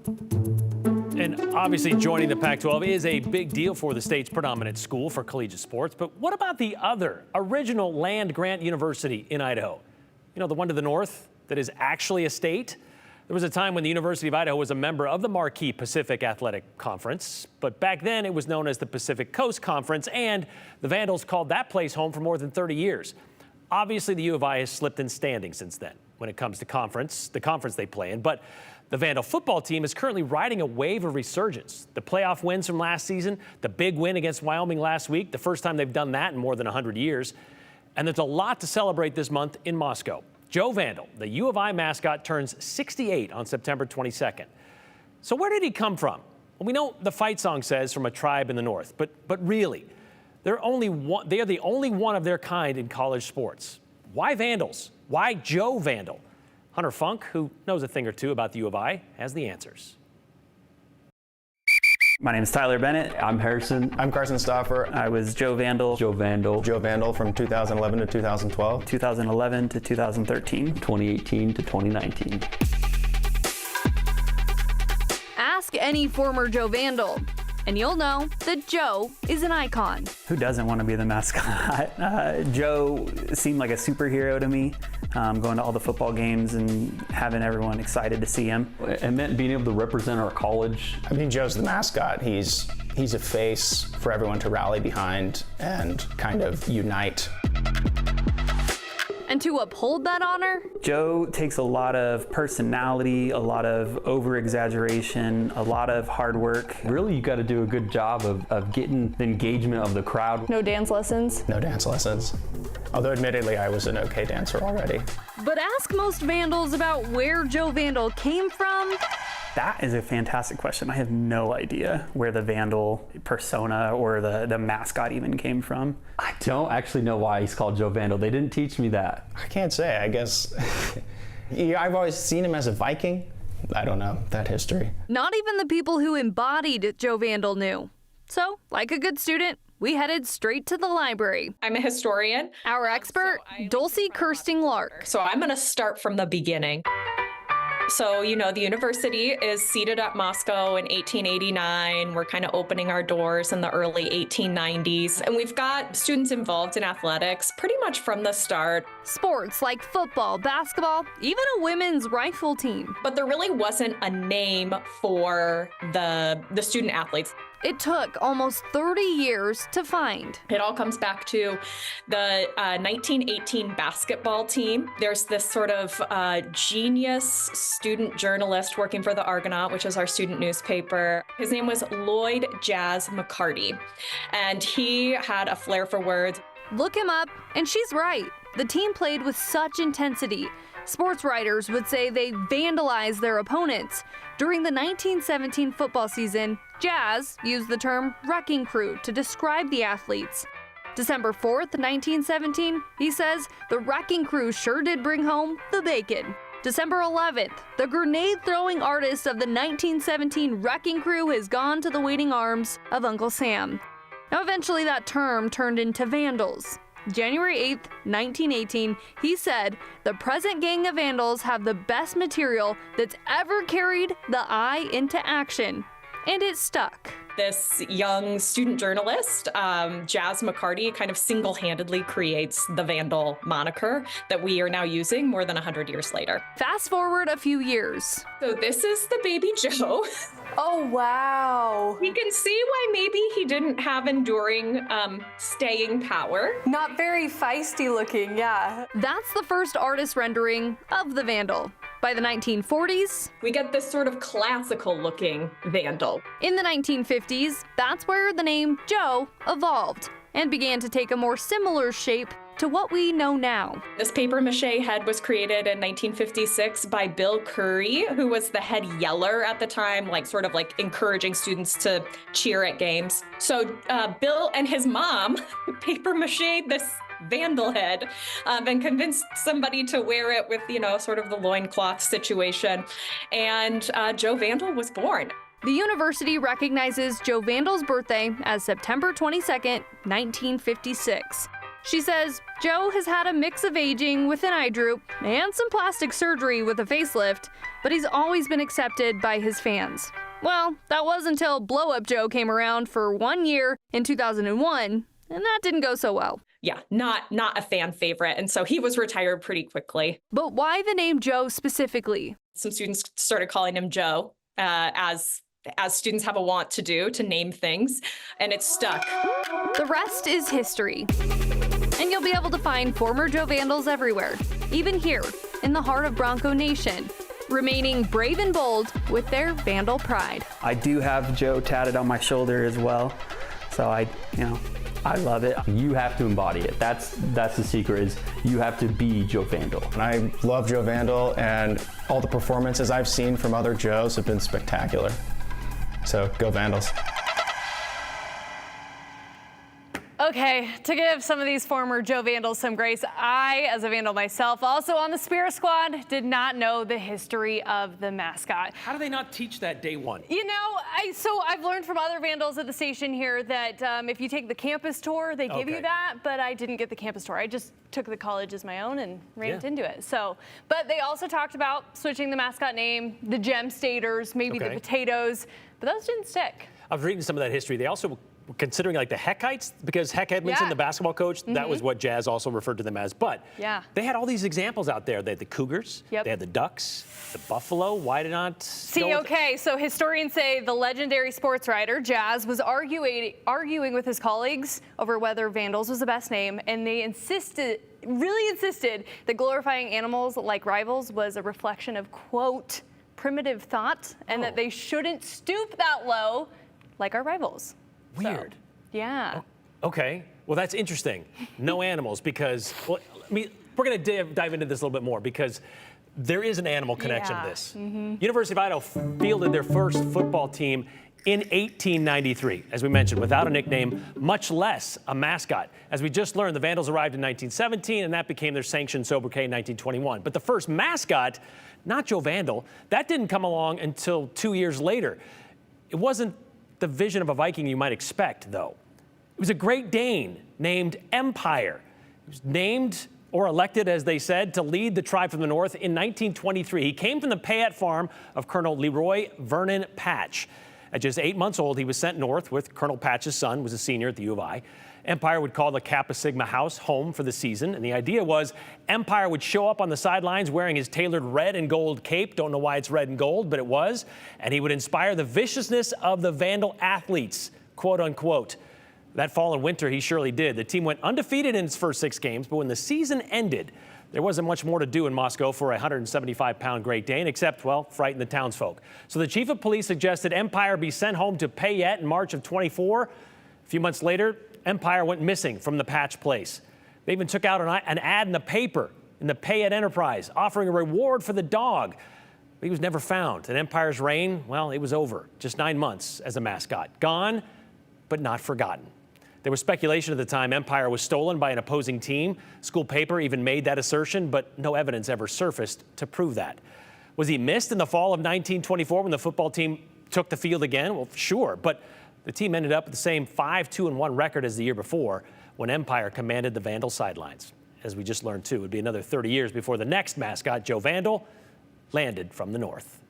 And obviously joining the Pac-12 is a big deal for the state's predominant school for collegiate sports. But what about the other original land-grant university in Idaho? You know, the one to the north that is actually a state? There was a time when the University of Idaho was a member of the marquee Pacific Athletic Conference, but back then it was known as the Pacific Coast Conference, and the Vandals called that place home for more than 30 years. Obviously, the U of I has slipped in standing since then when it comes to the conference they play in, but the Vandal football team is currently riding a wave of resurgence. The playoff wins from last season, the big win against Wyoming last week, the first time they've done that in more than 100 years, and there's a lot to celebrate this month in Moscow. Joe Vandal, the U of I mascot, turns 68 on September 22nd. So where did he come from? Well, we know the fight song says from a tribe in the north, but really, they are the only one of their kind in college sports. Why Vandals? Why Joe Vandal? Hunter Funk, who knows a thing or two about the U of I, has the answers. My name is Tyler Bennett. I'm Harrison. I'm Carson Stauffer. I was Joe Vandal. Joe Vandal. Joe Vandal from 2011 to 2012. 2011 to 2013. 2018 to 2019. Ask any former Joe Vandal, and you'll know that Joe is an icon. Who doesn't want to be the mascot? Joe seemed like a superhero to me, going to all the football games and having everyone excited to see him. It meant being able to represent our college. I mean, Joe's the mascot. He's a face for everyone to rally behind and kind of unite. And to uphold that honor, Joe takes a lot of personality, a lot of over-exaggeration, a lot of hard work. Really, you got to do a good job of getting the engagement of the crowd. No dance lessons? No dance lessons. Although admittedly, I was an okay dancer already. but ask most Vandals about where Joe Vandal came from. That is a fantastic question. I have no idea where the Vandal persona or the mascot even came from. I don't actually know why he's called Joe Vandal. They didn't teach me that. I can't say, I guess. Yeah, I've always seen him as a Viking. I don't know that history. Not even the people who embodied Joe Vandal knew. So, like a good student, we headed straight to the library. I'm a historian. Our expert, Dulcie Kirsting-Lark. So I'm going to start from the beginning. So, you know, the university is seated at Moscow in 1889. We're kind of opening our doors in the early 1890s. And we've got students involved in athletics pretty much from the start. Sports like football, basketball, even a women's rifle team. But there really wasn't a name for the student athletes. It took almost 30 years to find. It all comes back to the 1918 basketball team. There's this sort of genius student journalist working for the Argonaut, which is our student newspaper. His name was Lloyd Jazz McCarty, and he had a flair for words. Look him up, and she's right. The team played with such intensity. Sports writers would say they vandalized their opponents. During the 1917 football season, Jazz used the term wrecking crew to describe the athletes. December 4th, 1917, he says, the wrecking crew sure did bring home the bacon. December 11th, the grenade-throwing artist of the 1917 wrecking crew has gone to the waiting arms of Uncle Sam. Now, eventually that term turned into Vandals. January 8th, 1918, he said, the present gang of Vandals have the best material that's ever carried the eye into action. And it stuck. This young student journalist, Jazz McCarty, kind of single-handedly creates the Vandal moniker that we are now using more than 100 years later. Fast forward a few years. So this is the baby Joe. Oh, wow. You can see why maybe he didn't have enduring staying power. Not very feisty looking, yeah. That's the first artist rendering of the Vandal. By the 1940s, we get this sort of classical-looking Vandal. In the 1950s, that's where the name Joe evolved and began to take a more similar shape to what we know now. This papier-mâché head was created in 1956 by Bill Curry, who was the head yeller at the time, sort of encouraging students to cheer at games. So Bill and his mom papier-mâchéed this Vandal head and convinced somebody to wear it with, sort of the loincloth situation. And Joe Vandal was born. The university recognizes Joe Vandal's birthday as September 22nd, 1956. She says Joe has had a mix of aging with an eye droop and some plastic surgery with a facelift, but he's always been accepted by his fans. Well, that was until Blow Up Joe came around for 1 year in 2001, and that didn't go so well. Yeah, not a fan favorite. And so he was retired pretty quickly. But why the name Joe specifically? Some students started calling him Joe, as students have a want to do, to name things, and it stuck. The rest is history. And you'll be able to find former Joe Vandals everywhere, even here in the heart of Bronco Nation, remaining brave and bold with their Vandal pride. I do have Joe tatted on my shoulder as well, so I love it. You have to embody it. That's the secret, is you have to be Joe Vandal. And I love Joe Vandal, and all the performances I've seen from other Joes have been spectacular. So go Vandals. Okay, to give some of these former Joe Vandals some grace, I, as a Vandal myself, also on the Spirit Squad, did not know the history of the mascot. How do they not teach that day one? You know, I've learned from other Vandals at the station here that if you take the campus tour, they give you that, but I didn't get the campus tour. I just took the college as my own and ran into it. So, but they also talked about switching the mascot name, the gem staters, maybe the potatoes, but those didn't stick. I've reading some of that history. They also were considering like the Heckites, because Heck Edmondson, the basketball coach, that was what Jazz also referred to them as. But they had all these examples out there. They had the Cougars, they had the Ducks, the Buffalo. Why did not? So historians say the legendary sports writer Jazz was arguing with his colleagues over whether Vandals was the best name, and they really insisted that glorifying animals like rivals was a reflection of, quote, primitive thought, and that they shouldn't stoop that low like our rivals. Weird. So, yeah. Okay. Well, that's interesting. No animals, because, well, we're going to dive into this a little bit more, because there is an animal connection to this. University of Idaho fielded their first football team in 1893, as we mentioned, without a nickname, much less a mascot. As we just learned, the Vandals arrived in 1917, and that became their sanctioned sobriquet in 1921. But the first mascot, not Joe Vandal, that didn't come along until 2 years later. It wasn't the vision of a Viking you might expect, though. It was a Great Dane named Empire. He was named, or elected, as they said, to lead the tribe from the north in 1923. He came from the Payette farm of Colonel Leroy Vernon Patch. At just 8 months old, he was sent north with Colonel Patch's son, was a senior at the U of I. Empire would call the Kappa Sigma house home for the season, and the idea was Empire would show up on the sidelines wearing his tailored red and gold cape. Don't know why it's red and gold, but it was. And he would inspire the viciousness of the Vandal athletes, quote unquote. That fall and winter, he surely did. The team went undefeated in its first 6 games, but when the season ended, there wasn't much more to do in Moscow for a 175-pound Great Dane, except, well, frighten the townsfolk. So the chief of police suggested Empire be sent home to Payette in March of 24. A few months later, Empire went missing from the Patch place. They even took out an ad in the paper, in the Payette Enterprise, offering a reward for the dog. But he was never found. And Empire's reign, well, it was over. Just 9 months as a mascot. Gone, but not forgotten. There was speculation at the time Empire was stolen by an opposing team. School paper even made that assertion, but no evidence ever surfaced to prove that. Was he missed in the fall of 1924 when the football team took the field again? Well, sure, but the team ended up with the same 5-2-1 record as the year before when Empire commanded the Vandal sidelines. As we just learned, too, it would be another 30 years before the next mascot, Joe Vandal, landed from the north.